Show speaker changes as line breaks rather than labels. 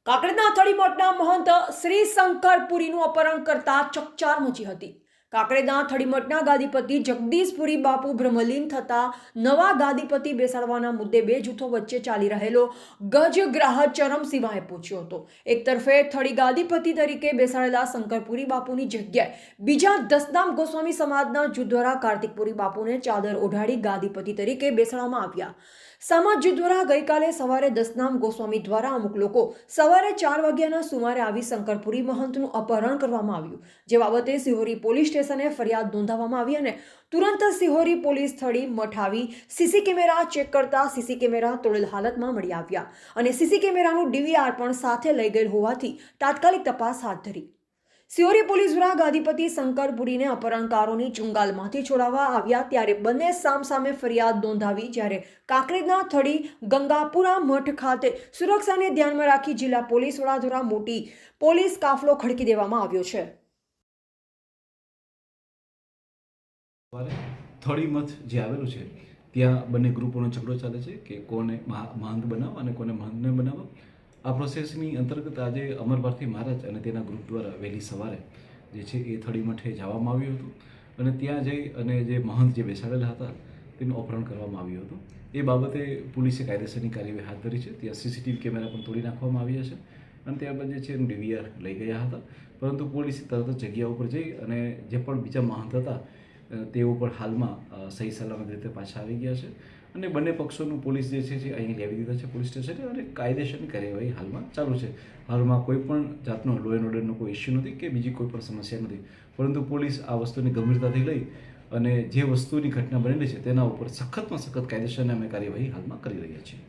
કાકરેજના અથડી મઠના મહંત શ્રી શંકરપુરીનું અપહરણ કરતા ચકચાર મચી હતી। કાકરેજના અથડી મઠના ગાદીપતિ જગદીશપુરી બાપુ બ્રહ્મલીન થતા નવા ગાદીપતિ બેસાડવાના મુદ્દે બે જૂથો વચ્ચે ચાલી રહેલો ગજગ્રાહ ચરમસીમાએ પહોંચ્યો હતો। એક તરફે થડી ગાદીપતિ તરીકે બેસાડેલા શંકરપુરી બાપુની જગ્યાએ બીજા દસનામ ગોસ્વામી સમાજના જૂથ દ્વારા કાર્તિકપુરી બાપુને ચાદર ઓઢાડી ગાદીપતિ તરીકે બેસાડવામાં આવ્યા। સમાજ જૂથ દ્વારા ગઈકાલે સવારે દસનામ ગોસ્વામી દ્વારા અમુક લોકો સવારે 4 વાગ્યાના સુમારે આવી શંકરપુરી મહંતનું અપહરણ કરવામાં આવ્યું, જે બાબતે સિહોરી પોલીસ સ્ટેશને ફરિયાદ નોંધાવવામાં આવી અને તુરંત સિહોરી પોલીસ સ્થળે મઠ આવી સીસી કેમેરા ચેક કરતા સીસી કેમેરા તોડેલ હાલતમાં મળી આવ્યા અને સીસી કેમેરાનું ડીવીઆર પણ સાથે લઈ ગયેલ હોવાથી તાત્કાલિક તપાસ હાથ ધરી। સિહોરી પોલીસ દ્વારા ગાદીપતિ શંકરપુરીને અપહરણકારોની ચુંગાલમાંથી છોડાવવા આવ્યા ત્યારે બંને સામસામે ફરિયાદ નોંધાવી, જ્યારે કાકરેજના થડી ગંગાપુરા મઠ ખાતે સુરક્ષાને ધ્યાનમાં રાખી જિલ્લા પોલીસ વડા દ્વારા મોટી પોલીસ કાફલો ખડકી દેવામાં આવ્યો છે।
થડી મઠ જે આવેલું છે ત્યાં બંને ગ્રુપોનો ઝઘડો ચાલે છે કે કોને મહંત બનાવવા અને કોને મહંતને બનાવવા। આ પ્રોસેસની અંતર્ગત આજે અમર ભારતી મહારાજ અને તેના ગ્રુપ દ્વારા વહેલી સવારે જે છે એ થડી મઠે જવામાં આવ્યું હતું અને ત્યાં જઈ અને જે મહંત જે બેસાડેલા હતા તેનું અપહરણ કરવામાં આવ્યું હતું। એ બાબતે પોલીસે કાયદેસરની કાર્યવાહી હાથ ધરી છે। ત્યાં સીસીટીવી કેમેરા પણ તોડી નાખવામાં આવ્યા છે અને ત્યારબાદ જે છે એનું ડીવીઆર લઈ ગયા હતા, પરંતુ પોલીસે તરત જ જગ્યા ઉપર જઈ અને જે પણ બીજા મહંત હતા તેઓ પણ હાલમાં સહી સલામત રીતે પાછા આવી ગયા છે અને બંને પક્ષોનું પોલીસ જે છે અહીં લાવી દીધા છે પોલીસ સ્ટેશને અને કાયદેસરની કાર્યવાહી હાલમાં ચાલુ છે। હાલમાં કોઈ પણ જાતનો લો એન્ડ ઓર્ડરનો કોઈ ઇસ્યુ નથી કે બીજી કોઈ પણ સમસ્યા નથી, પરંતુ પોલીસ આ વસ્તુની ગંભીરતાથી લઈ અને જે વસ્તુની ઘટના બનેલી છે તેના ઉપર સખતમાં સખત કાયદેસરની અમે કાર્યવાહી હાલમાં કરી રહ્યા છીએ।